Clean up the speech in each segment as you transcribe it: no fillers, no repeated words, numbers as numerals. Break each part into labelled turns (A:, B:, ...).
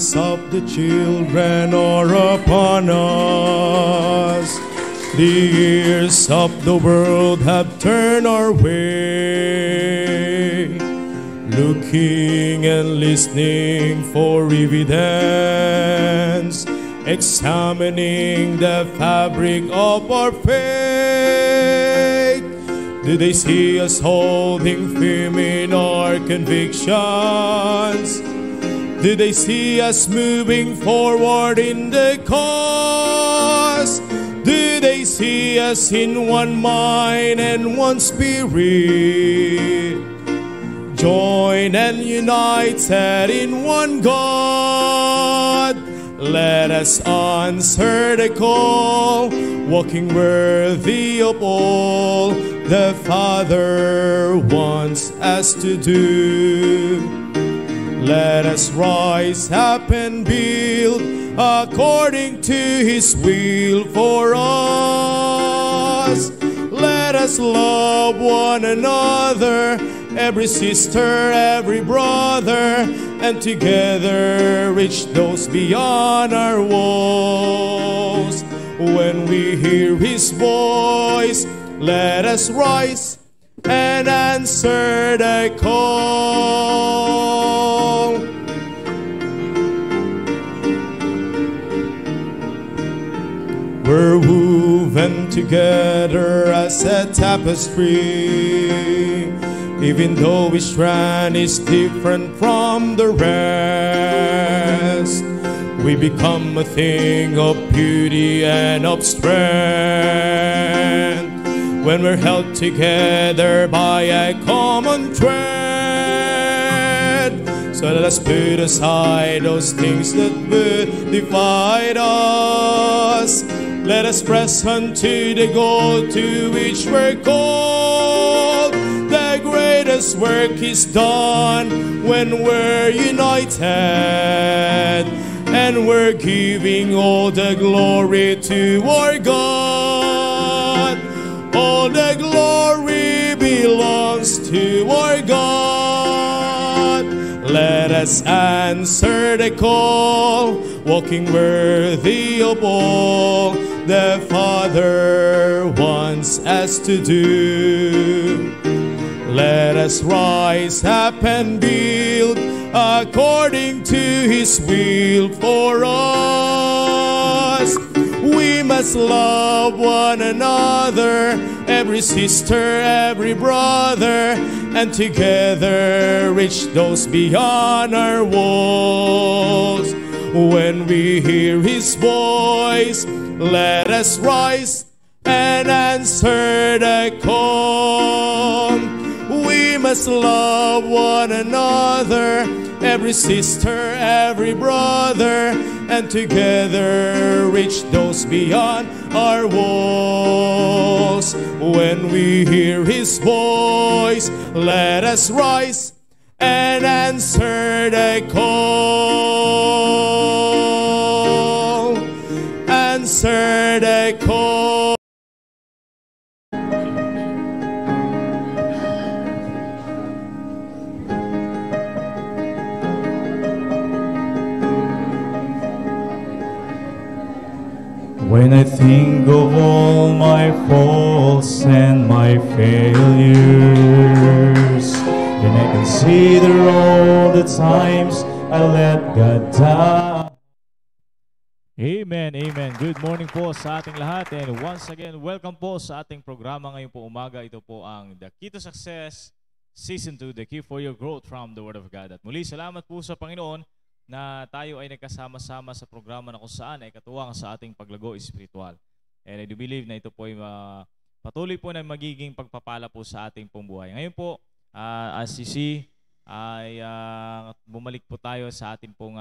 A: eyes of the children are upon us. The ears of the world have turned our way, looking and listening for evidence, examining the fabric of our faith. Do they see us holding firm in our convictions? Do they see us moving forward in the cause? Do they see us in one mind and one spirit, joined and united in one God? Let us answer the call, walking worthy of all the Father wants us to do. Let us rise up and build according to His will for us. Let us love one another, every sister, every brother, and together reach those beyond our walls. When we hear His voice, let us rise and answer the call. We're woven together as a tapestry, even though each strand is different from the rest. We become a thing of beauty and of strength when we're held together by a common thread. So let us put aside those things that would divide us. Let us press on to the goal to which we're called. The greatest work is done when we're united, and we're giving all the glory to our God. All the glory belongs to our God. Let us answer the call, walking worthy of all the Father wants us to do. Let us rise up and build according to His will for us. We must love one another, every sister, every brother, and together reach those beyond our walls. When we hear His voice, let us rise and answer the call. We must love one another, every sister, every brother, and together reach those beyond our walls. When we hear His voice, let us rise and answer the call. Answer the call.
B: When I think of all my faults and my failures, and I consider all the times I let God down.
C: Amen, amen. Good morning po sa ating lahat, and once again, welcome po sa ating programa ngayon po umaga. Ito po ang The Key to Success Season 2, The Key for Your Growth from the Word of God. At muli, salamat po sa Panginoon na tayo ay nagkasama-sama sa programa na kung saan ay katuwang sa ating paglago espiritual. And I do believe na ito po ay patuloy po na magiging pagpapala po sa ating pong buhay. Ngayon po, as you see, ay bumalik po tayo sa ating pong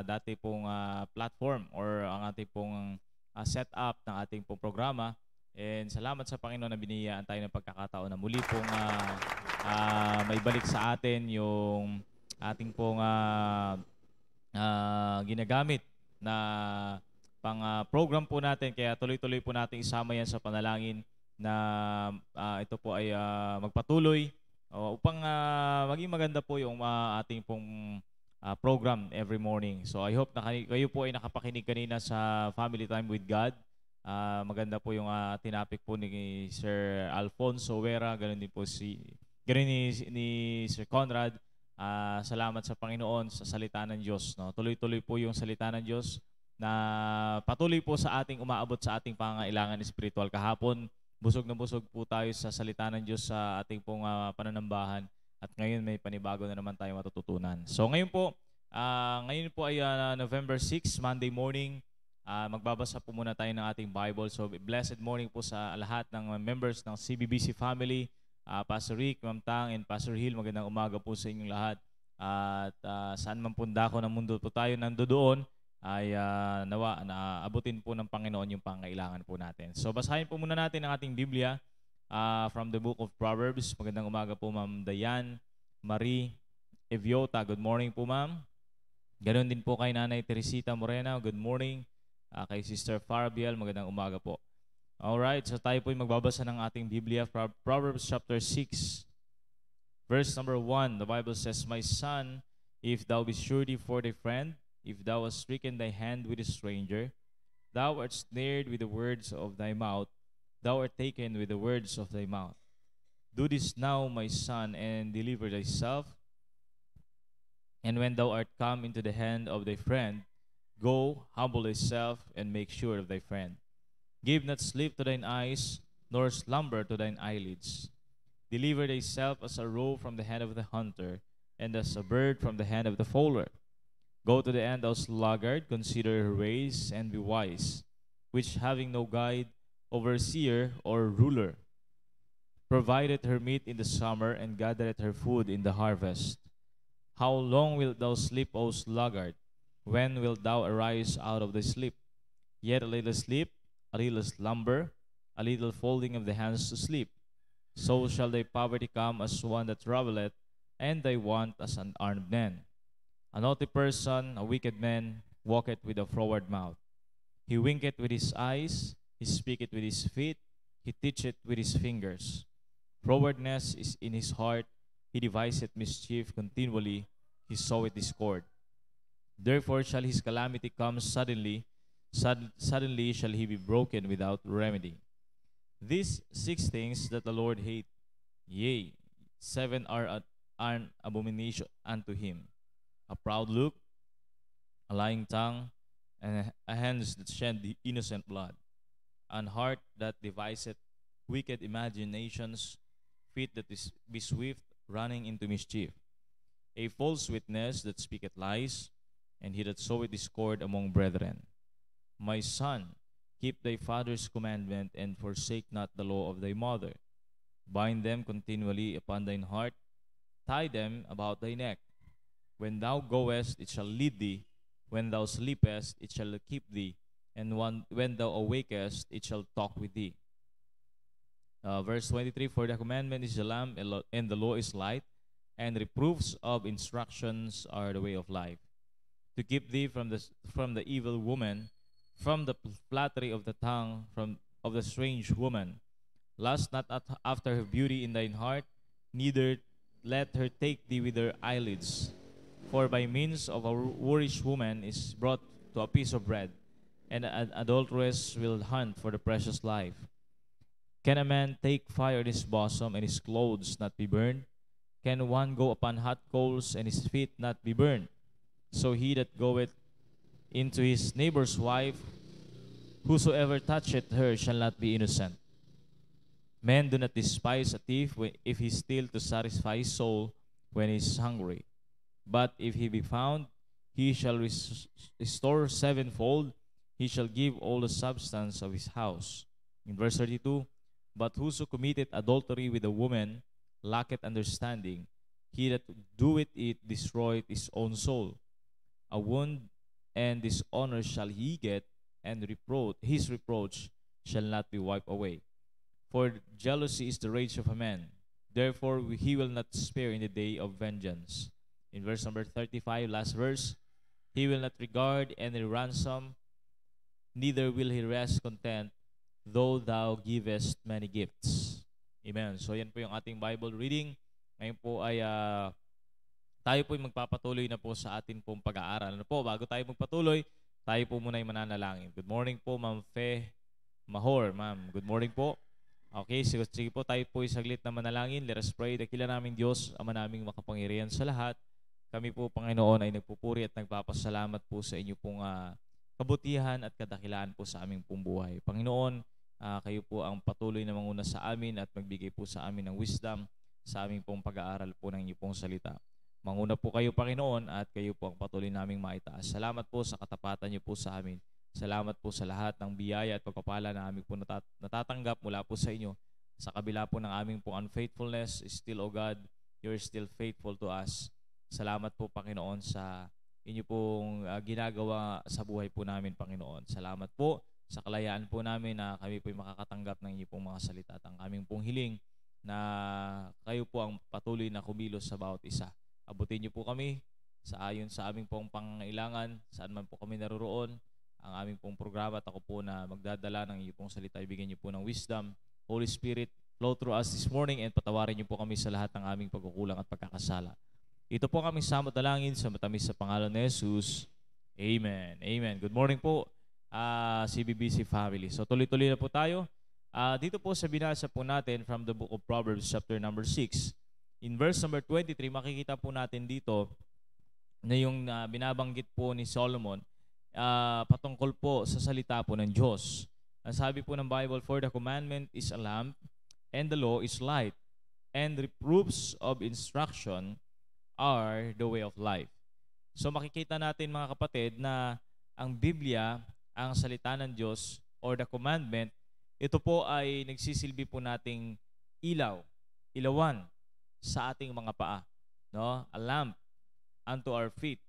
C: dati pong platform or ang ating pong setup ng ating pong programa. And salamat sa Panginoon na biniyayaan tayo ng pagkakataon na muli pong maibalik sa atin yung ating pong ginagamit na pang program po natin, kaya tuloy-tuloy po natin isama yan sa panalangin na ito po ay magpatuloy upang maging maganda po yung ating pong program every morning. So I hope na kayo po ay nakapakinig kanina sa Family Time with God. Maganda po yung tinapik po ni Sir Alfonso Vera, ganun din po ganun ni Sir Conrad. Salamat sa Panginoon sa salita ng Diyos. No? Tuloy-tuloy po yung salita ng Diyos na patuloy po sa ating umaabot sa ating pangangailangan spiritual. Kahapon, busog na busog po tayo sa salita ng Diyos sa ating pong pananambahan. At ngayon may panibago na naman tayo matututunan. So ngayon po ay November 6, Monday morning. Magbabasa po muna tayo ng ating Bible. So blessed morning po sa lahat ng members ng CBBC family. Pastor Rick, Ma'am Tang, and Pastor Hill, magandang umaga po sa inyong lahat. At saan man pundako ng mundo po tayo nandoon, ay nawa na abutin po ng Panginoon yung pangailangan po natin. So basahin po muna natin ang ating Biblia from the book of Proverbs. Magandang umaga po Ma'am Dayan Marie Eviota. Good morning po Ma'am. Ganon din po kay Nanay Teresita Morena. Good morning. Kay Sister Farabiel, magandang umaga po. Alright, so tayo po ay magbabasa ng ating Biblia. Proverbs chapter 6, verse number 1. The Bible says, My son, if thou be surety for thy friend, if thou hast stricken thy hand with a stranger, thou art snared with the words of thy mouth, thou art taken with the words of thy mouth. Do this now, my son, and deliver thyself. And when thou art come into the hand of thy friend, go, humble thyself, and make sure of thy friend. Give not sleep to thine eyes, nor slumber to thine eyelids. Deliver thyself as a roe from the hand of the hunter, and as a bird from the hand of the fowler. Go to the end, thou sluggard, consider her ways, and be wise, which having no guide, overseer, or ruler, provideth her meat in the summer, and gathereth her food in the harvest. How long wilt thou sleep, O sluggard? When wilt thou arise out of thy sleep? Yet a little sleep, a little slumber, a little folding of the hands to sleep. So shall thy poverty come as one that travelleth, and thy want as an armed man. A naughty person, a wicked man, walketh with a froward mouth. He winketh with his eyes, he speaketh with his feet, he teacheth with his fingers. Frowardness is in his heart, he deviseth mischief continually, he soweth discord. Therefore shall his calamity come suddenly, suddenly shall he be broken without remedy. These 6 things that the Lord hate, yea, 7 are an abomination unto him: a proud look, a lying tongue, and a hands that shed the innocent blood, an heart that deviseth wicked imaginations, feet that be swift running into mischief, a false witness that speaketh lies, and he that soweth discord among brethren. My son, keep thy father's commandment, and forsake not the law of thy mother. Bind them continually upon thine heart, tie them about thy neck. When thou goest, it shall lead thee. When thou sleepest, it shall keep thee. And when thou awakest, it shall talk with thee. Verse 23, For the commandment is the lamp, and the law is light, and reproofs of instructions are the way of life. To keep thee from the evil woman, from the flattery of the tongue, of the strange woman. Lust not after her beauty in thine heart, neither let her take thee with her eyelids. For by means of a whorish woman is brought to a piece of bread, and an adulteress will hunt for the precious life. Can a man take fire in his bosom, and his clothes not be burned? Can one go upon hot coals, and his feet not be burned? So he that goeth into his neighbor's wife, whosoever toucheth her shall not be innocent. Men do not despise a thief if he steal to satisfy his soul when he is hungry. But if he be found, he shall restore sevenfold, he shall give all the substance of his house. In verse 32, But whoso committeth adultery with a woman lacketh understanding. He that doeth it destroyeth his own soul. A wound and dishonor shall he get, and his reproach shall not be wiped away. For jealousy is the rage of a man, therefore he will not spare in the day of vengeance. In verse number 35, last verse, He will not regard any ransom, neither will he rest content, though thou givest many gifts. Amen. So yan po yung ating Bible reading. Ngayon po ay tayo po'y magpapatuloy na po sa atin pong pag-aaral. Ano po, bago tayo magpatuloy, tayo po muna ay mananalangin. Good morning po, Ma'am Fe Mahor. Ma'am, good morning po. Okay, sige po, tayo po'y saglit na manalangin. Let us pray. Dakila namin Diyos, Ama naming makapangyarihan sa lahat. Kami po, Panginoon, ay nagpupuri at nagpapasalamat po sa inyo pong kabutihan at kadakilaan po sa aming pong buhay. Panginoon, kayo po ang patuloy na manguna sa amin at magbigay po sa amin ng wisdom sa aming pong pag-aaral po ng inyong pong salita. Manguna po kayo, Panginoon, at kayo po ang patuloy naming maitaas. Salamat po sa katapatan niyo po sa amin. Salamat po sa lahat ng biyaya at pagpapala na aming po natatanggap mula po sa inyo. Sa kabila po ng aming pong unfaithfulness, still, O God, you're still faithful to us. Salamat po, Panginoon, sa inyo pong ginagawa sa buhay po namin, Panginoon. Salamat po sa kalayaan po namin na kami po'y makakatanggap ng inyo pong mga salita at ang aming pong hiling na kayo po ang patuloy na kumilos sa bawat isa. Abutin niyo po kami sa ayon sa aming pong pangangailangan, saan man po kami naroroon, ang aming pong programa at ako po na magdadala ng iyong pong salita. Ibigyan niyo po ng wisdom. Holy Spirit, flow through us this morning and patawarin niyo po kami sa lahat ng aming pagkukulang at pagkakasala. Ito po kami samot dalangin sa matamis sa pangalan ni Jesus. Amen. Amen. Good morning po, CBBC family. So tuloy-tuloy na po tayo. Dito po sa binasa po natin from the book of Proverbs chapter number 6. In verse number 23, makikita po natin dito na yung binabanggit po ni Solomon patungkol po sa salita po ng Diyos. Ang sabi po ng Bible, for the commandment is a lamp, and the law is light, and reproofs of instruction are the way of life. So makikita natin mga kapatid na ang Biblia, ang salita ng Diyos, or the commandment, ito po ay nagsisilbi po nating ilawan sa ating mga paa, no? A lamp unto our feet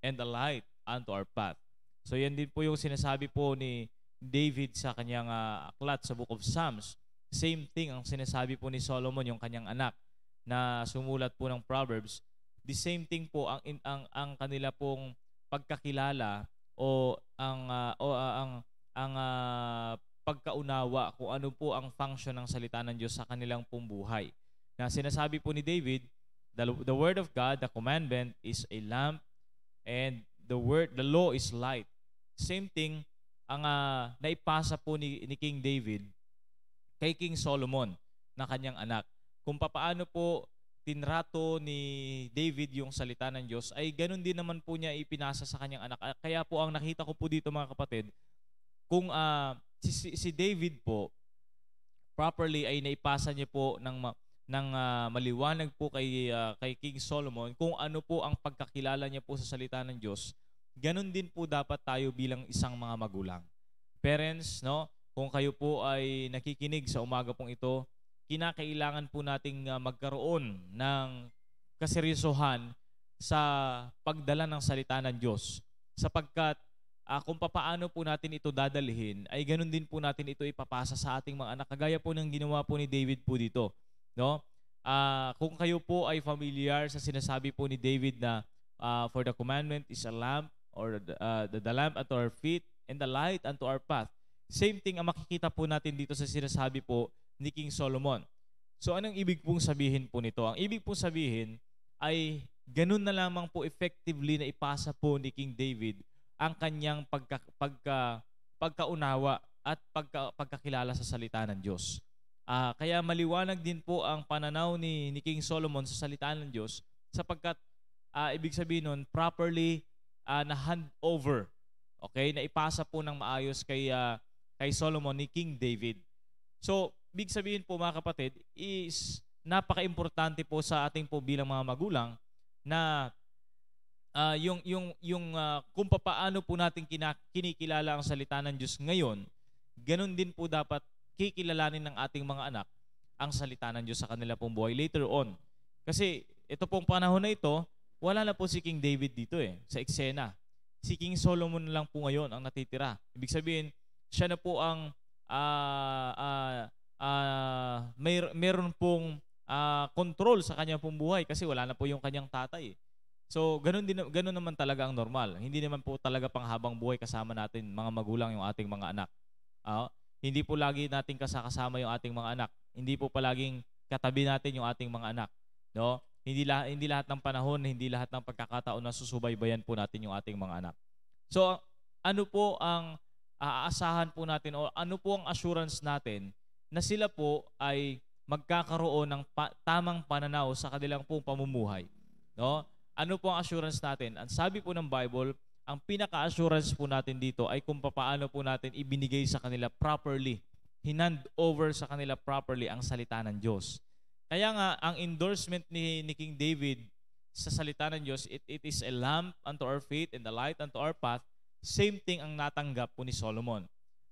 C: and a light unto our path. So yan din po yung sinasabi po ni David sa kanyang aklat sa Book of Psalms. Same thing ang sinasabi po ni Solomon, yung kanyang anak na sumulat po ng Proverbs. The same thing po ang kanila pong pagkakilala o ang pagkaunawa kung ano po ang function ng salita ng Diyos sa kanilang pong buhay. Na sinasabi po ni David, the word of God, the commandment is a lamp, and the law is light. Same thing ang naipasa po ni King David kay King Solomon na kanyang anak. Kung papaano po tinrato ni David yung salita ng Diyos, ay ganun din naman po niya ipinasa sa kanyang anak. Kaya po ang nakita ko po dito mga kapatid, kung si David po properly ay naipasa niya po ng maliwanag po kay King Solomon kung ano po ang pagkakilala niya po sa salita ng Diyos, ganun din po dapat tayo bilang isang mga magulang. Parents, no? Kung kayo po ay nakikinig sa umaga pong ito, kinakailangan po nating magkaroon ng kaseryosohan sa pagdala ng salita ng Diyos. Sapagkat kung papaano po natin ito dadalhin, ay ganun din po natin ito ipapasa sa ating mga anak. Kagaya po ng ginawa po ni David po dito. No? Kung kayo po ay familiar sa sinasabi po ni David na for the commandment is a lamp, or the lamp unto our feet and the light unto our path. Same thing ang makikita po natin dito sa sinasabi po ni King Solomon. So anong ibig pong sabihin po nito? Ang ibig pong sabihin ay ganun na lamang po effectively na ipasa po ni King David ang kanyang pagkaunawa at pagkakilala sa salita ng Diyos. Kaya maliwanag din po ang pananaw ni King Solomon sa salita ng Diyos sapagkat ibig sabihin nun, properly na hand over, okay, na ipasa po ng maayos kay Solomon ni King David. So, ibig sabihin po mga kapatid, is napaka-importante po sa ating po bilang mga magulang na kung paano po natin kinikilala ang salita ng Diyos ngayon, ganun din po dapat kikilalanin ng ating mga anak ang salita ng Diyos sa kanila pong buhay later on. Kasi ito pong panahon na ito, wala na po si King David dito sa eksena. Si King Solomon lang po ngayon ang natitira. Ibig sabihin, siya na po ang meron pong control sa kanyang pong buhay kasi wala na po yung kanyang tatay. So, ganun naman talaga ang normal. Hindi naman po talaga panghabang buhay kasama natin mga magulang yung ating mga anak. Hindi po lagi natin kasama yung ating mga anak. Hindi po palaging katabi natin yung ating mga anak, no? Hindi lahat ng panahon, hindi lahat ng pagkakataon na susubaybayan po natin yung ating mga anak. So, ano po ang aasahan po natin o ano po ang assurance natin na sila po ay magkakaroon ng tamang pananaw sa kanilang pong pamumuhay? No? Ano po ang assurance natin? Ang sabi po ng Bible, ang pinaka-assurance po natin dito ay kung paano po natin ibinigay sa kanila properly, hinand over sa kanila properly ang salita ng Diyos. Kaya nga, ang endorsement ni King David sa salita ng Diyos, it is a lamp unto our feet and a light unto our path. Same thing ang natanggap po ni Solomon.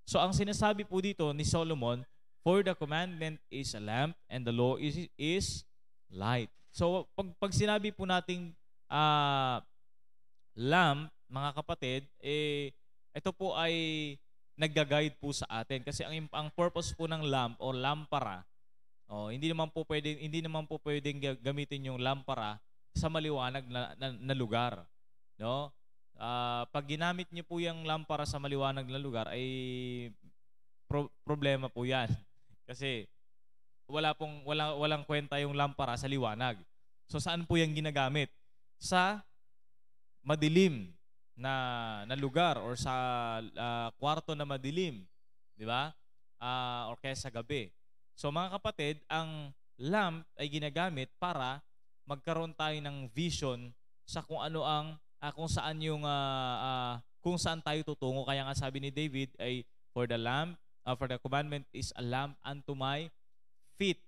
C: So ang sinasabi po dito ni Solomon, for the commandment is a lamp and the law is light. So pag sinabi po nating lamp, mga kapatid, ito po ay nagga-guide po sa atin. Kasi ang purpose po ng lamp o lampara, hindi naman po pwedeng gamitin yung lampara sa maliwanag na lugar, no? Pag ginamit niyo po yung lampara sa maliwanag na lugar ay problema po 'yan. Kasi walang kwenta yung lampara sa liwanag. So saan po 'yang ginagamit? Sa madilim na lugar or sa kwarto na madilim, di ba? Or kaya sa gabi. So mga kapatid, ang lamp ay ginagamit para magkaroon tayo ng vision sa kung ano ang kung saan tayo tutungo. Kaya nga sabi ni David ay for the commandment is a lamp unto my feet.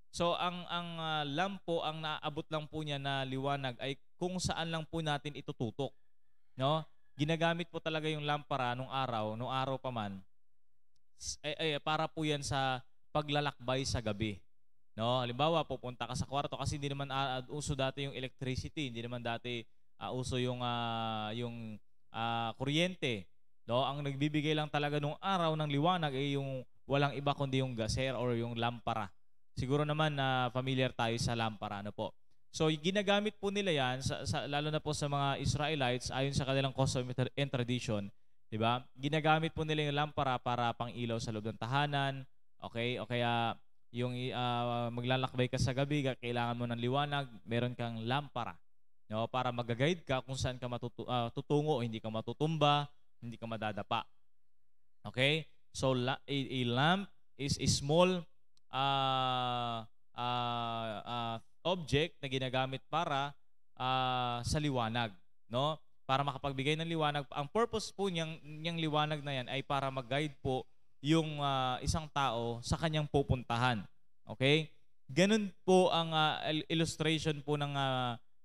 C: So ang lamp po, ang naabot lang po niya na liwanag ay kung saan lang po natin itututok, no? Ginagamit po talaga yung lampara nung araw pa man. Para po yan sa paglalakbay sa gabi. No, halimbawa pupunta ka sa kwarto kasi hindi naman uso dati yung electricity, hindi naman dati uso yung kuryente. No, ang nagbibigay lang talaga nung araw ng liwanag ay yung walang iba kundi yung gaser or yung lampara. Siguro naman na familiar tayo sa lampara, ano po. So ginagamit po nila yan lalo na po sa mga Israelites ayon sa kanilang custom and tradition, 'di ba? Ginagamit po nila yung lampara para pang-ilaw sa loob ng tahanan. Okay? O kaya yung maglalakbay ka sa gabi, kailangan mo ng liwanag, meron kang lampara. No, para mag-guide ka kung saan ka tutungo, hindi ka matutumba, hindi ka madadapa. Okay? So a lamp is a small object na ginagamit para sa liwanag, no? Para makapagbigay ng liwanag. Ang purpose po niyang liwanag na yan ay para mag-guide po yung isang tao sa kanyang pupuntahan. Okay? Ganun po ang illustration po ng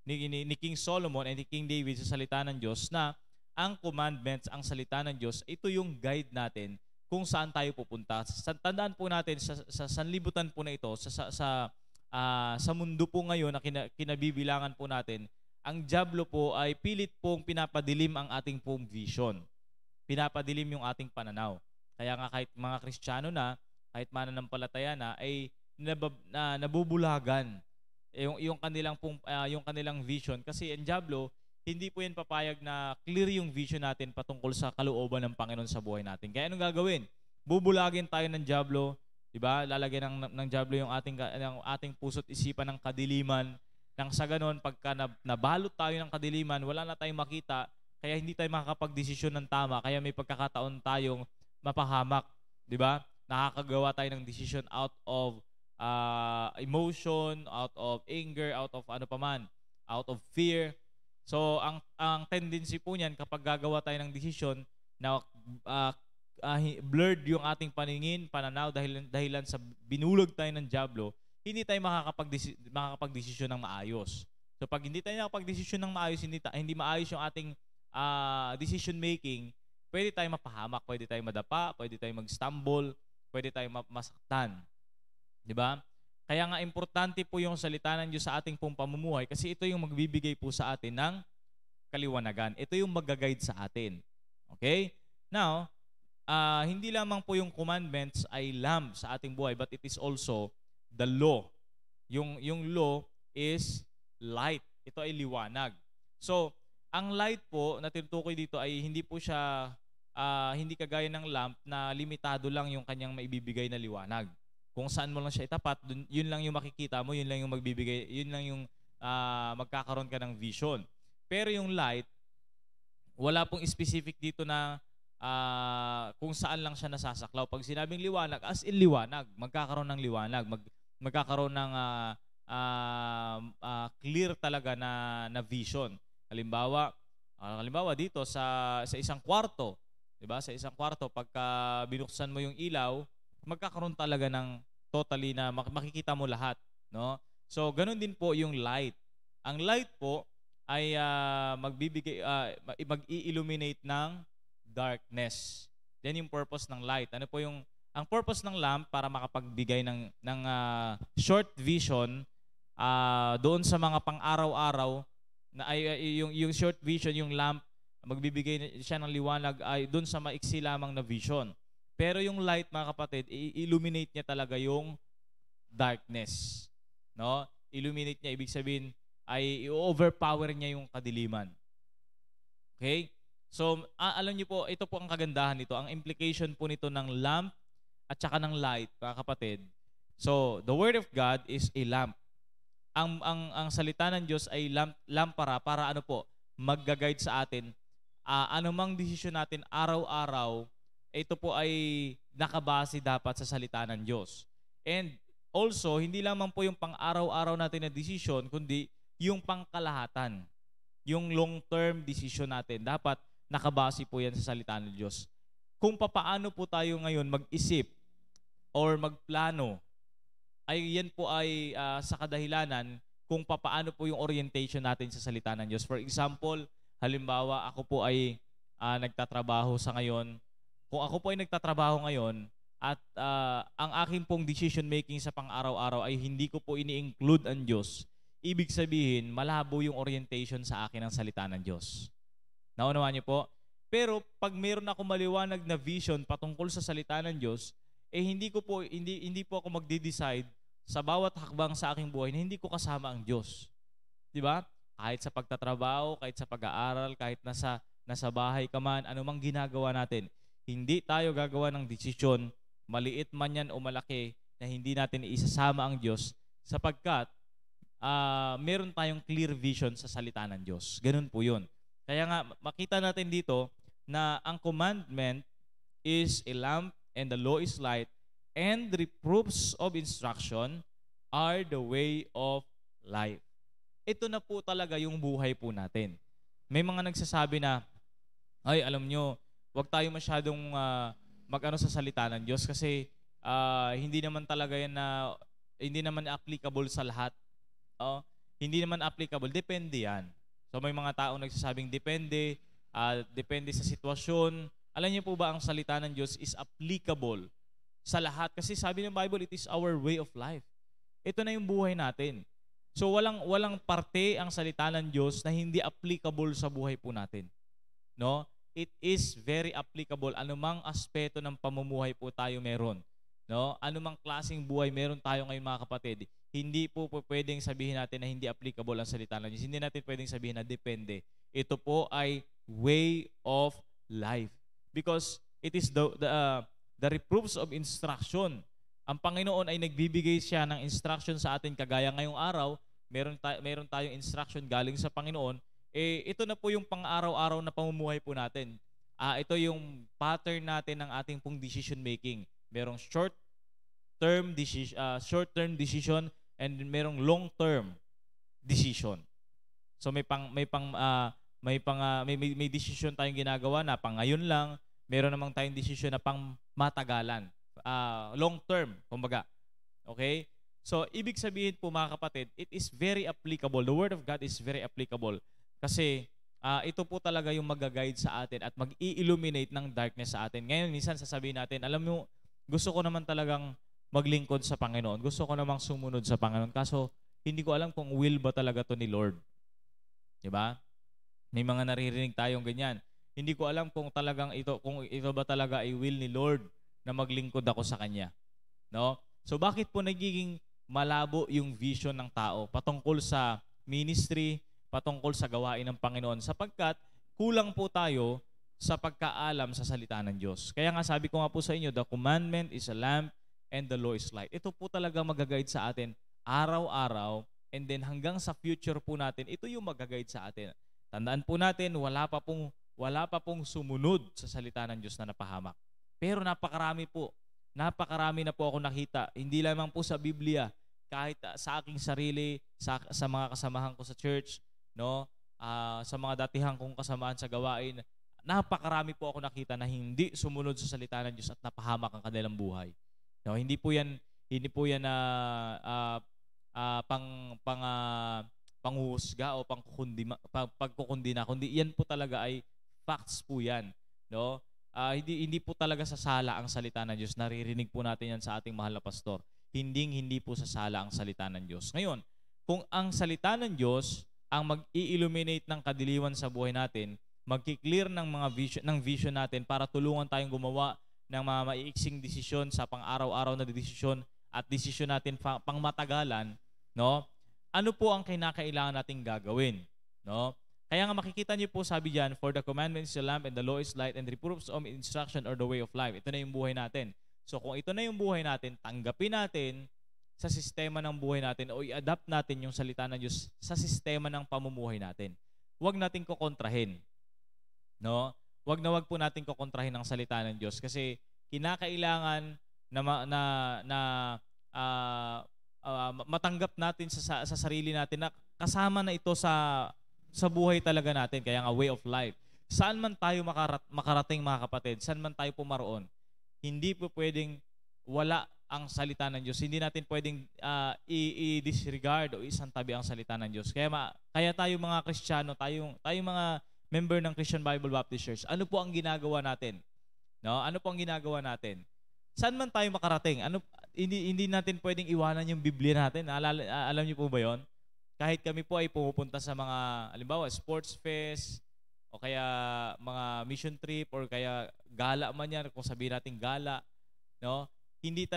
C: ni King Solomon and ni King David sa salita ng Diyos na ang commandments, ang salita ng Diyos, ito yung guide natin kung saan tayo pupunta. Tandaan po natin sa sanlibutan po na ito, sa mundo po ngayon na kinabibilangan po natin, ang dyablo po ay pilit pong pinapadilim ang ating pong vision. Pinapadilim yung ating pananaw. Kaya nga kahit mga Kristiyano na, kahit mananampalataya na, ay nabubulagan yung kanilang vision. Kasi ang dyablo, hindi po yan papayag na clear yung vision natin patungkol sa kalooban ng Panginoon sa buhay natin. Kaya anong gagawin? Bubulagin tayo ng dyablo, di ba? Lalagyan ng dyablo yung ating puso't isipan ng kadiliman. Nang sa ganon, pagka nabalot tayo ng kadiliman, wala na tayong makita, kaya hindi tayo makakapag-desisyon ng tama, kaya may pagkakataon tayong mapahamak, di ba? Nakakagawa tayo ng decision out of emotion, out of anger, out of ano paman, out of fear. So ang tendency po niyan kapag gagawa tayo ng decision na blurred yung ating pananaw dahilan sa binulog tayo ng dyablo, hindi tayo makakapag-desisyon ng maayos. So pag hindi tayo nakapag-desisyon ng maayos, hindi maayos yung ating decision making, pwede tayong mapahamak, pwede tayong madapa, pwede tayong mag-stumble, pwede tayong masaktan. Di ba? Kaya nga importante po yung salita ng Diyos sa ating pong pamumuhay kasi ito yung magbibigay po sa atin ng kaliwanagan. Ito yung mag-guide sa atin. Okay? Now, hindi lamang po yung commandments ay lamp sa ating buhay, but it is also the law. Yung law is light. Ito ay liwanag. So, ang light po na tinutukoy dito ay hindi po siya hindi kagaya ng lamp na limitado lang yung kanyang maibibigay na liwanag. Kung saan mo lang siya itapat, yun lang yung makikita mo, yun lang yung magbibigay, yun lang yung magkakaroon ka ng vision. Pero yung light, wala pong specific dito na kung saan lang siya nasasaklaw. Pag sinabing liwanag, as in liwanag, magkakaroon ng liwanag, magkakaroon ng clear talaga na vision. Halimbawa dito sa isang kwarto, 'di ba? Sa isang kwarto, pagka binuksan mo yung ilaw, magkakaroon talaga ng totally na makikita mo lahat, no? So, ganun din po yung light. Ang light po ay mag-i-illuminate ng darkness. Yan yung purpose ng light. Ano po ang purpose ng lamp para makapagbigay ng short vision doon sa mga pang-araw-araw na yung short vision, yung lamp, magbibigay siya ng liwanag ay doon sa maiksi lamang na vision. Pero yung light, mga kapatid, i-illuminate niya talaga yung darkness. No? Illuminate niya, ibig sabihin ay i-overpower niya yung kadiliman. Okay? So, alam niyo po, ito po ang kagandahan nito. Ang implication po nito ng lamp at saka ng light, mga kapatid. So, the Word of God is a lamp. Ang salita ng Diyos ay lampara para ano po, mag-guide sa atin. Anumang desisyon natin araw-araw, ito po ay nakabase dapat sa salita ng Diyos. And also, hindi lamang po yung pang-araw-araw natin na desisyon, kundi yung pangkalahatan. Yung long-term decision natin. Dapat nakabase po yan sa salita ng Diyos. Kung papaano po tayo ngayon mag-isip or magplano, ay yan po ay sa kadahilanan kung papaano po yung orientation natin sa salita ng Diyos. For example, halimbawa ako po ay nagtatrabaho sa ngayon. Kung ako po ay nagtatrabaho ngayon at ang aking pong decision making sa pang-araw-araw ay hindi ko po ini-include ang Diyos, ibig sabihin, malabo yung orientation sa akin ng salita ng Diyos. Naunawaan niyo po? Pero pag meron ako maliwanag na vision patungkol sa salita ng Diyos, hindi po ako magde-decide sa bawat hakbang sa aking buhay na hindi ko kasama ang Diyos. 'Di ba? Kahit sa pagtatrabaho, kahit sa pag-aaral, kahit nasa bahay ka man, anumang ginagawa natin, hindi tayo gagawa ng desisyon, maliit man yan o malaki, na hindi natin isasama ang Diyos sapagkat meron tayong clear vision sa salita ng Diyos. Ganun po yun. Kaya nga, makita natin dito na ang commandment is a lamp and the law is light and the reproofs of instruction are the way of life. Ito na po talaga yung buhay po natin. May mga nagsasabi na, ay, alam nyo, huwag tayo masyadong mag-ano sa salita ng Diyos kasi hindi naman talaga yan hindi naman applicable sa lahat. Hindi naman applicable. Depende yan. So may mga taong nagsasabing depende sa sitwasyon. Alam niyo po ba ang salita ng Diyos is applicable sa lahat? Kasi sabi ng Bible, it is our way of life. Ito na yung buhay natin. So walang parte ang salita ng Diyos na hindi applicable sa buhay po natin. No? It is very applicable. Anumang aspeto ng pamumuhay po tayo meron. No? Anumang klaseng buhay meron tayo ngayon, mga kapatid. Hindi po pwedeng sabihin natin na hindi applicable ang salita ng Diyos. Hindi natin pwedeng sabihin na depende. Ito po ay way of life. Because it is the reproofs of instruction. Ang Panginoon ay nagbibigay siya ng instruction sa atin kagaya ngayong araw, meron tayong instruction galing sa Panginoon. Ito na po yung pang-araw-araw na pamumuhay po natin. Ito yung pattern natin ng ating pong decision making. Merong short-term decision and merong long-term decision. So may decision tayong ginagawa na pang ngayon lang, meron namang tayong decision na pang matagalan. Long-term, kumbaga. Okay? So ibig sabihin po, mga kapatid, it is very applicable. The Word of God is very applicable. Kasi ito po talaga yung mag-guide sa atin at mag-i-illuminate ng darkness sa atin. Ngayon, minsan sasabihin natin, alam mo, gusto ko naman talagang maglingkod sa Panginoon. Gusto ko namang sumunod sa Panginoon. Kaso, hindi ko alam kung will ba talaga to ni Lord. Diba? May mga naririnig tayong ganyan. Hindi ko alam kung ito ba talaga ay will ni Lord na maglingkod ako sa Kanya. No? So, bakit po nagiging malabo yung vision ng tao patungkol sa ministry, patungkol sa gawain ng Panginoon? Sapagkat kulang po tayo sa pagkaalam sa salita ng Diyos. Kaya nga sabi ko nga po sa inyo, the commandment is a lamp and the law is light. Ito po talaga mag-guide sa atin araw-araw and then hanggang sa future po natin, ito yung mag-guide sa atin. Tandaan po natin, wala pa pong sumunod sa salita ng Diyos na napahamak. Pero napakarami na po ako nakita, hindi lamang po sa Biblia, kahit sa aking sarili, sa mga kasamahan ko sa church, no? Sa mga datihan kong kasamaan sa gawain, napakarami po ako nakita na hindi sumunod sa salita ng Diyos at napahamak ang kanilang buhay. No, hindi po yan na panghuhusga o pagkukundina, kundi yan po talaga ay facts po yan, no? Hindi po talaga sasala ang salita ng Diyos. Naririnig po natin yan sa ating mahal na pastor. Hindi po sasala ang salita ng Diyos. Ngayon, kung ang salita ng Diyos ang mag-i-illuminate ng kadiliman sa buhay natin, magki-clear ng mga vision natin para tulungan tayong gumawa ng mga maiiksing desisyon sa pang-araw-araw na desisyon at desisyon natin pangmatagalan, no? Ano po ang kinakailangan nating gagawin, no? Kaya nga makikita niyo po, sabi diyan, for the commandments is a lamp and the law is light and reproofs of instruction or the way of life. Ito na yung buhay natin. So kung ito na yung buhay natin, tanggapin natin sa sistema ng buhay natin o i-adapt natin yung salita ng Diyos sa sistema ng pamumuhay natin. Huwag natin kokontrahin, no? Wag po natin kokontrahin ang salita ng Diyos kasi kinakailangan matanggap natin sa sarili natin na kasama na ito sa buhay talaga natin, kaya nga way of life. Saan man tayo makarating, mga kapatid, saan man tayo pumaroon, hindi po pwedeng wala ang salita ng Diyos. Hindi natin pwedeng i-disregard o isantabi ang salita ng Diyos. Kaya tayo mga Kristiyano, tayo mga member ng Christian Bible Baptist Church, ano po ang ginagawa natin? No? Ano po ang ginagawa natin? Saan man tayo makarating? Hindi natin pwedeng iwanan yung Biblia natin. Alam niyo po ba 'yon? Kahit kami po ay pumupunta sa mga, halimbawa, sports fest o kaya mga mission trip or kaya gala man yan, kung sabihin natin gala, no? Hindi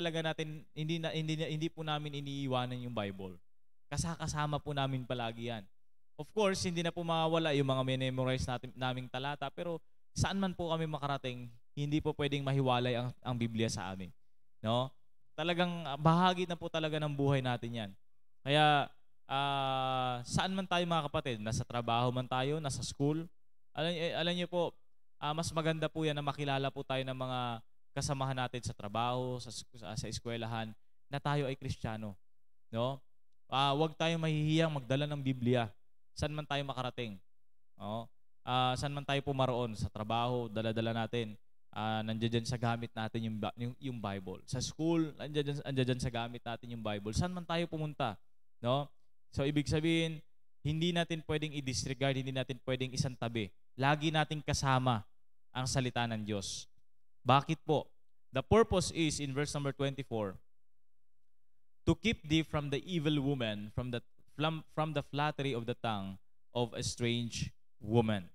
C: po namin iniiwanan yung Bible. Kasama po namin palagi yan. Of course, hindi na po mawawala yung mga memorize naming talata, pero saan man po kami makarating, hindi po pwedeng mahiwalay ang Biblia sa amin, no? Talagang bahagi na po talaga ng buhay natin yan. Kaya saan man tayo, mga kapatid, nasa trabaho man tayo, nasa school, alam niyo po, mas maganda po yan na makilala po tayo ng mga kasamahan natin sa trabaho, sa eskwelahan, na tayo ay Kristiyano, no? Huwag tayong mahihiyang magdala ng Biblia saan man tayo makarating, no? Saan man tayo pumaroon, sa trabaho, dala-dala natin, nandiyan sa gamit natin yung Bible. Sa school, nandiyan sa gamit natin yung Bible. Saan man tayo pumunta, no? So ibig sabihin, hindi natin pwedeng i-disregard, hindi natin pwedeng isantabi. Lagi nating kasama ang salita ng Diyos. Bakit po? The purpose is, in verse number 24, to keep thee from the evil woman, from the flattery of the tongue of a strange woman.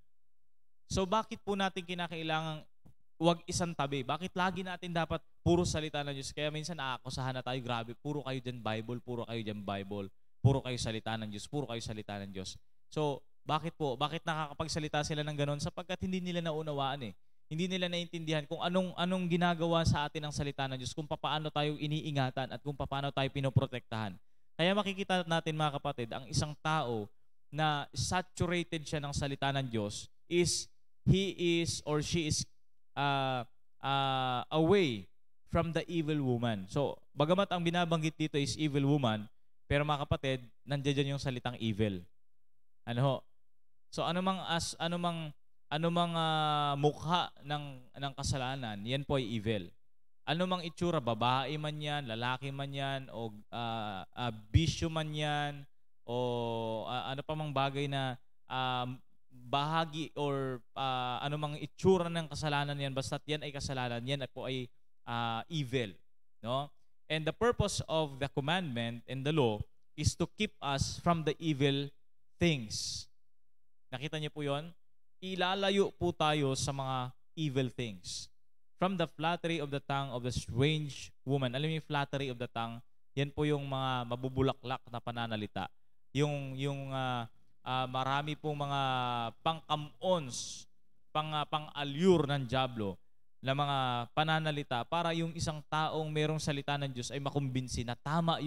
C: So bakit po natin kinakailangang huwag isantabi? Bakit lagi natin dapat puro salita ng Diyos? Kaya minsan naakusahan na tayo, grabe, puro kayo dyan Bible, puro kayo dyan Bible, puro kayo salita ng Diyos, puro kayo salita ng Diyos. So bakit po? Bakit nakakapagsalita sila ng ganon? Sapagkat hindi nila naunawaan eh. Hindi nila naintindihan kung anong ginagawa sa atin ng salita ng Diyos, kung paano tayo iniingatan at kung paano tayo pinoprotektahan. Kaya makikita natin, mga kapatid, ang isang tao na saturated siya ng salita ng Diyos he is or she is away from the evil woman. So, bagamat ang binabanggit dito is evil woman, pero mga kapatid, nandiyan yung salitang evil. Ano ho? So, anumang mukha ng kasalanan, yan po ay evil. Ano mang itsura, babae man yan, lalaki man yan, o bisyo man yan, o ano pa mang bagay na bahagi or ano mang itsura ng kasalanan yan, basta't yan ay kasalanan, yan po ay evil, no? And the purpose of the commandment and the law is to keep us from the evil things. Nakita niyo po yon? Ilalayo po tayo sa mga evil things. From the flattery of the tongue of the strange woman. Alam niyo yung flattery of the tongue? Yan po yung mga mabubulaklak na pananalita. Yung marami pong mga pang-come-ons, pang-allure ng diablo na mga pananalita para yung isang taong merong salita ng Diyos ay makumbinsi na tama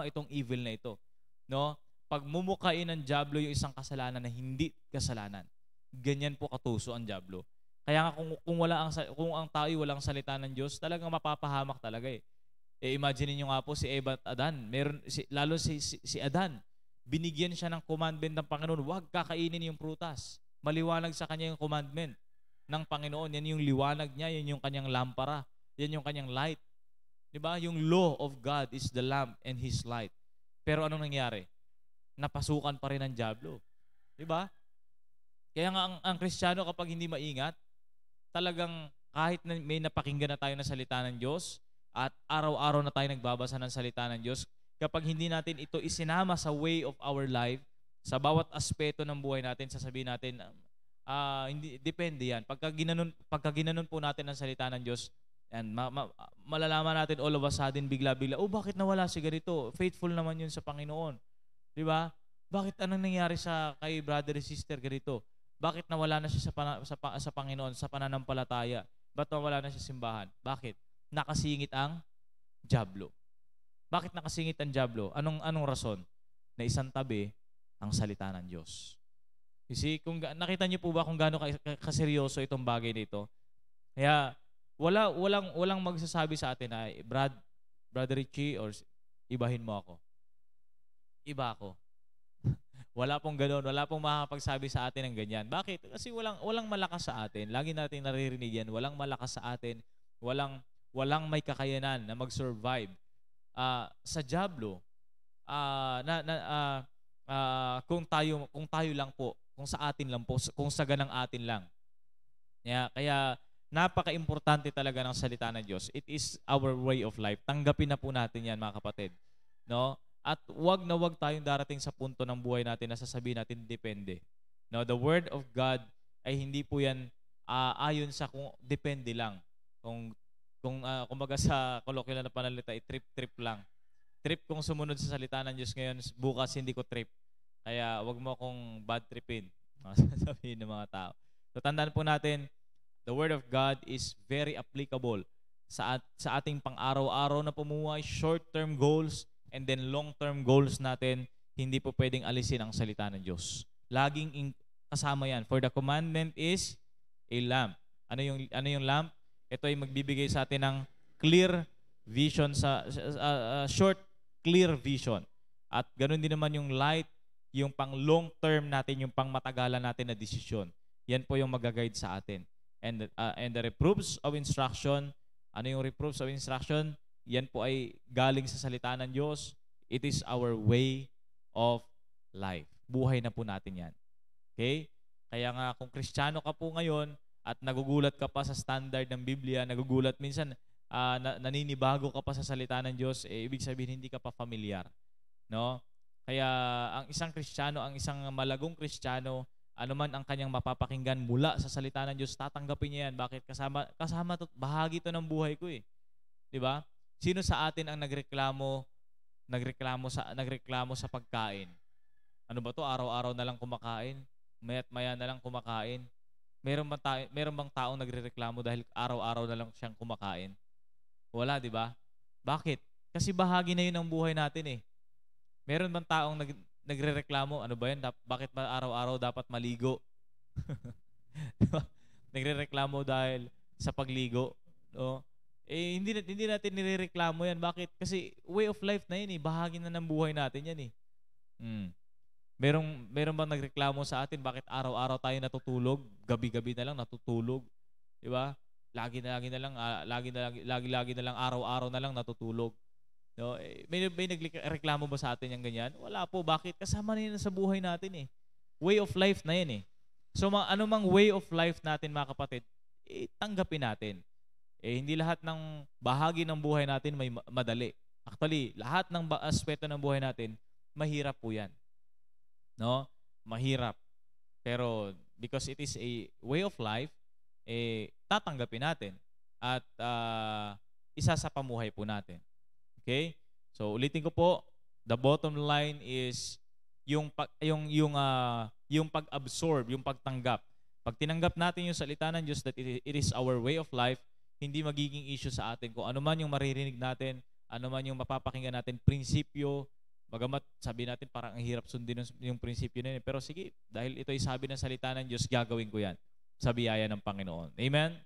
C: itong evil na ito. no? Pagmumukain ng dyablo yung isang kasalanan na hindi kasalanan. Ganyan po katuso ang dyablo. Kaya nga kung ang tao ay walang salita ng Diyos, talagang mapapahamak talaga eh. Imagine niyo nga po si Eva at Adan. Lalo si Adan, binigyan siya ng commandment ng Panginoon, huwag kakainin yung prutas. Maliwanag sa kanya yung commandment ng Panginoon. Yan yung liwanag niya, yan yung kanyang lampara, yan yung kanyang light. Diba? Yung law of God is the lamp and His light. Pero anong nangyari? Napasukan pa rin ng dyablo. Diba? Kaya nga ang Kristiyano kapag hindi maingat, talagang kahit na may napakinggan na tayo ng salita ng Diyos at araw-araw na tayo nagbabasa ng salita ng Diyos, kapag hindi natin ito isinama sa way of our life, sa bawat aspeto ng buhay natin, sasabihin natin, hindi, depende yan. Pagka ginanon po natin ang salita ng Diyos, and malalaman natin all of a sudden, bigla-bigla, bakit nawala si ganito? Faithful naman yun sa Panginoon. Di ba? Bakit anong nangyari kay brother and sister ganito? Bakit nawala na siya sa Panginoon, sa pananampalataya? Ba't nawala na siya sa simbahan? Bakit? Nakasingit ang dyablo. Bakit nakasingit ang dyablo? Anong rason? Na isang tabi ang salita ng Diyos. You see, nakita niyo po ba kung gaano kaseryoso itong bagay nito? Kaya, walang magsasabi sa atin na, Brother Richie, or ibahin mo ako. Iba ako. Wala pong ganoon, wala pong makakapagsabi sa atin ng ganyan. Bakit? Kasi walang malakas sa atin. Lagi natin naririnig yan. Walang malakas sa atin. Walang may kakayanan na mag-survive. Sa dyablo, kung tayo lang po, kung sa atin lang po, kung sa ganang atin lang. Kaya napaka-importante talaga ng salita ng Diyos. It is our way of life. Tanggapin na po natin yan, mga kapatid. No? At wag tayong darating sa punto ng buhay natin na sasabihin natin depende. No, the word of God ay hindi po yan ayon sa kung depende lang. Kumbaga sa colloquial na panalita, trip lang. Trip kung sumunod sa salita ng Diyos ngayon, bukas hindi ko trip. Kaya wag mo akong bad tripin. Sasabihin ng mga tao. So tandaan po natin, the word of God is very applicable sa ating pang-araw-araw na pamumuhay, short-term goals, and then long-term goals natin, hindi po pwedeng alisin ang salita ng Diyos. Laging kasama yan. For the commandment is a lamp. Ano yung lamp? Ito ay magbibigay sa atin ng clear vision, short, clear vision. At ganoon din naman yung light, yung pang long-term natin, yung pang matagalan natin na desisyon. Yan po yung mag-guide sa atin. And the reproofs of instruction, ano yung reproofs of instruction? Yan po ay galing sa salita ng Diyos. It is our way of life. Buhay na po natin yan. Okay? Kaya nga kung Kristiyano ka po ngayon at nagugulat ka pa sa standard ng Biblia, nagugulat minsan, naninibago ka pa sa salita ng Diyos, ibig sabihin hindi ka pa familiar. No? Kaya ang isang Kristiyano, ang isang malagong Kristiyano, anuman ang kanyang mapapakinggan mula sa salita ng Diyos, tatanggapin niya yan. Bakit? Kasama to, bahagi to ng buhay ko eh. 'Di ba? Sino sa atin ang nagreklamo sa pagkain? Ano ba to? Araw-araw na lang kumakain? Maya't maya na lang kumakain? Meron bang taong nagrereklamo dahil araw-araw na lang siyang kumakain? Wala, 'di ba? Bakit? Kasi bahagi na 'yun ng buhay natin eh. Meron bang taong nagrereklamo? Ano ba 'yan? Bakit ba araw-araw dapat maligo? Nagrereklamo dahil sa pagligo, no? Hindi natin nirereklamo yan. Bakit? Kasi way of life na yun eh. Bahagi na ng buhay natin yan eh. Meron bang nagreklamo sa atin bakit araw-araw tayo natutulog? Gabi-gabi na lang natutulog. Di ba? Lagi na lang araw-araw na lang natutulog. No? May nagreklamo ba sa atin yung ganyan? Wala po. Bakit? Kasama na yun sa buhay natin eh. Way of life na yun eh. So anumang way of life natin mga kapatid, tanggapin natin. Hindi lahat ng bahagi ng buhay natin may madali. Actually, lahat ng aspeto ng buhay natin, mahirap po yan. No? Mahirap. Pero because it is a way of life, tatanggapin natin. At isa sa pamuhay po natin. Okay? So, ulitin ko po, the bottom line is yung pag-absorb, yung pagtanggap. Pag tinanggap natin yung salita ng Diyos that it is our way of life, hindi magiging issue sa atin. Kung ano man yung maririnig natin, ano man yung mapapakinggan natin, prinsipyo, Bagamat sabi natin parang ang hirap sundin yung prinsipyo na yun. Pero sige, dahil ito ay sabi ng salita ng Diyos, gagawin ko yan sa biyaya ng Panginoon. Amen?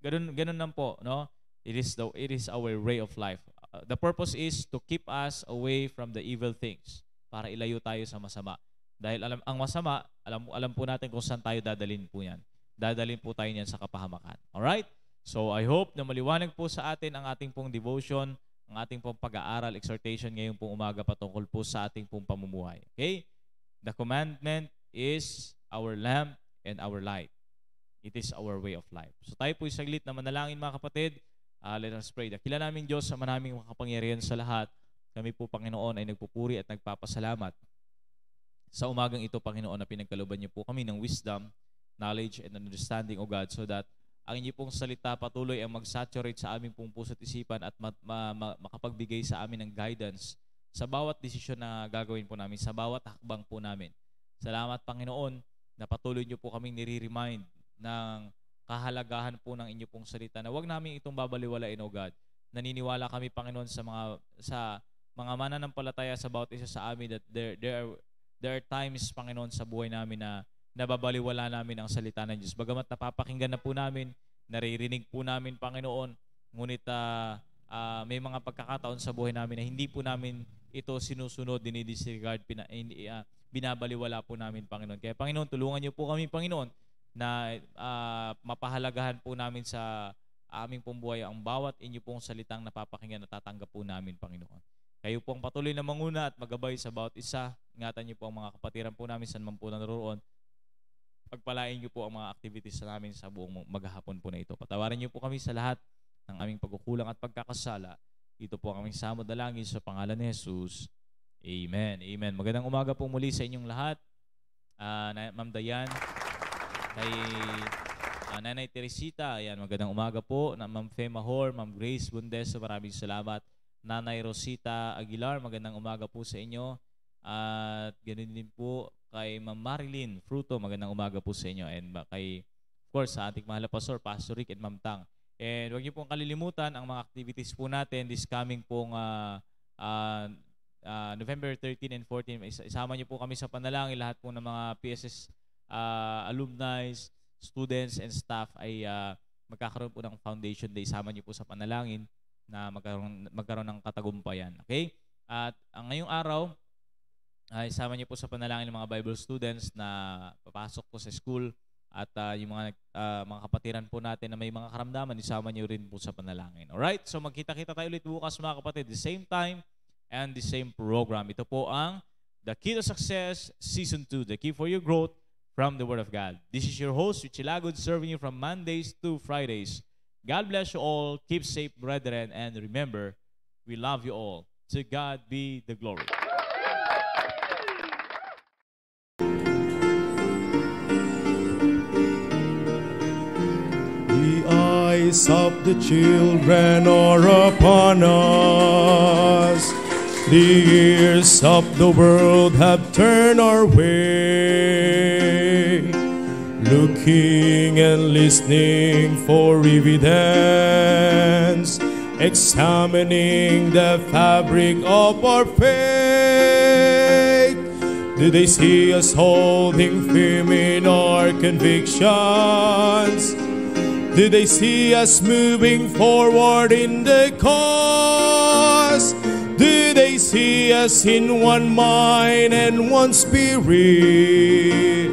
C: Ganun lang po, no? It is our way of life. The purpose is to keep us away from the evil things, para ilayo tayo sa masama. Dahil ang masama, alam po natin kung saan tayo dadalhin po yan. Dadalhin po tayo niyan sa kapahamakan. Alright? So I hope na maliwanag po sa atin ang ating pong devotion, ang ating pong pag-aaral, exhortation ngayong pong umaga patungkol po sa ating pong pamumuhay. Okay? The commandment is our lamp and our light. It is our way of life. So tayo po saglit na manalangin mga kapatid. Let us pray. Dakila namin Diyos sa manaming makapangyarihan sa lahat. Kami po Panginoon ay nagpupuri at nagpapasalamat. Sa umagang ito Panginoon na pinagkalooban niyo po kami ng wisdom, knowledge and understanding o God, so that ang inyo pong salita patuloy ang mag-saturate sa aming pong puso't isipan at makapagbigay sa amin ng guidance sa bawat desisyon na gagawin po namin, sa bawat hakbang po namin. Salamat Panginoon na patuloy niyo po kaming nire-remind ng kahalagahan po ng inyo pong salita na huwag namin itong babaliwalain o God. Naniniwala kami Panginoon sa mga mananampalataya sa bawat isa sa amin that there are times Panginoon sa buhay namin na nababaliwala namin ang salita ng Diyos. Bagamat napapakinggan na po namin, naririnig po namin, Panginoon, ngunit may mga pagkakataon sa buhay namin na hindi po namin ito sinusunod, dinidisregard, binabaliwala po namin, Panginoon. Kaya, Panginoon, tulungan niyo po kami, Panginoon, na mapahalagahan po namin sa aming pong buhay ang bawat inyo pong salitang napapakinggan na tatanggap po namin, Panginoon. Kayo po ang patuloy na manguna at magabay sa bawat isa. Ingatan niyo po ang mga kapatiran po namin saan man po naroon. Pagpalain niyo po ang mga activities namin sa buong maghapon po na ito. Patawarin niyo po kami sa lahat ng aming pagkukulang at pagkakasala. Ito po ang aming samod na langin sa pangalan ni Jesus. Amen. Amen. Magandang umaga po muli sa inyong lahat. Ma'am Dayan, kay Nanay Teresita, ayan, magandang umaga po. Ma'am Fe Mahor, Ma'am Grace Bundes, maraming salamat. Nanay Rosita Aguilar, magandang umaga po sa inyo. At ganoon din po kay Ma'am Marilyn Fruto, magandang umaga po sa inyo. And kay, of course, sa ating mahal na pastor, Pastor Rick and Ma'am Tang. And huwag niyo pong kalilimutan ang mga activities po natin this coming pong November 13 and 14. Isama niyo po kami sa panalangin. Lahat po ng mga PSS alumni, students, and staff ay magkakaroon po ng Foundation Day. Isama niyo po sa panalangin na magkaroon ng katagumpayan. Okay? At ngayong araw, isama niyo po sa panalangin ng mga Bible students na papasok po sa school at yung mga kapatiran po natin na may mga karamdaman, isama niyo rin po sa panalangin. Alright? So magkita-kita tayo ulit bukas mga kapatid, the same time and the same program. Ito po ang The Key to Success Season 2, The Key for Your Growth from the Word of God. This is your host, Richie Lagod, serving you from Mondays to Fridays. God bless you all. Keep safe, brethren, and remember, we love you all. To God be the glory.
A: The eyes of the children are upon us. The ears of the world have turned our way, looking and listening for evidence, examining the fabric of our faith. Do they see us holding firm in our convictions? Do they see us moving forward in the cause? Do they see us in one mind and one spirit,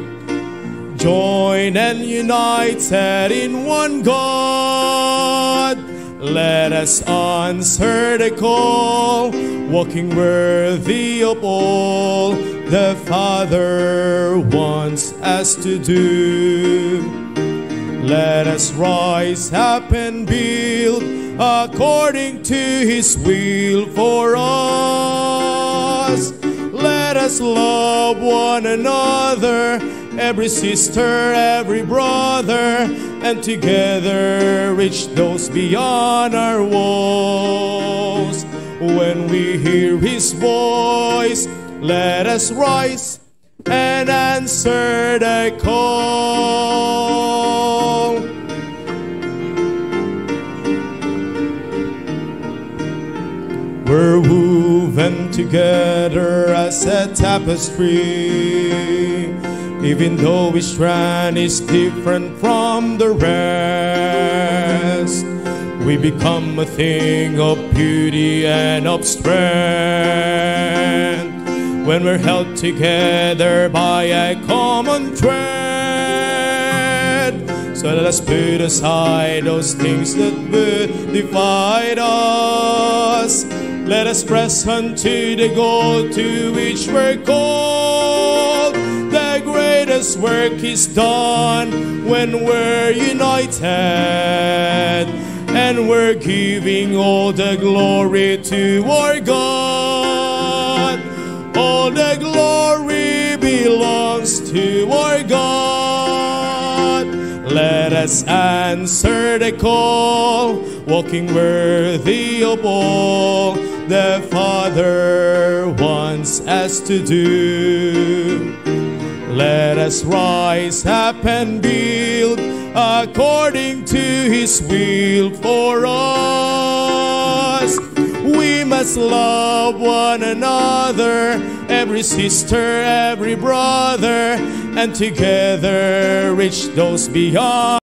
A: joined and united in one God? Let us answer the call, walking worthy of all the Father wants us to do. Let us rise up and build according to His will for us. Let us love one another, every sister, every brother, and together reach those beyond our walls. When we hear His voice, let us rise and answer the call. We're woven woven together as a tapestry. Even though each strand is different from the rest, we become a thing of beauty and of strength when we're held together by a common thread. So let us put aside those things that would divide us. Let us press unto the goal to which we're called. The greatest work is done when we're united, and we're giving all the glory to our God. All the glory belongs to our God. Let us answer the call, walking worthy of all the Father wants us to do. Let us rise up and build according to His will for us. We must love one another, every sister, every brother, and together reach those beyond.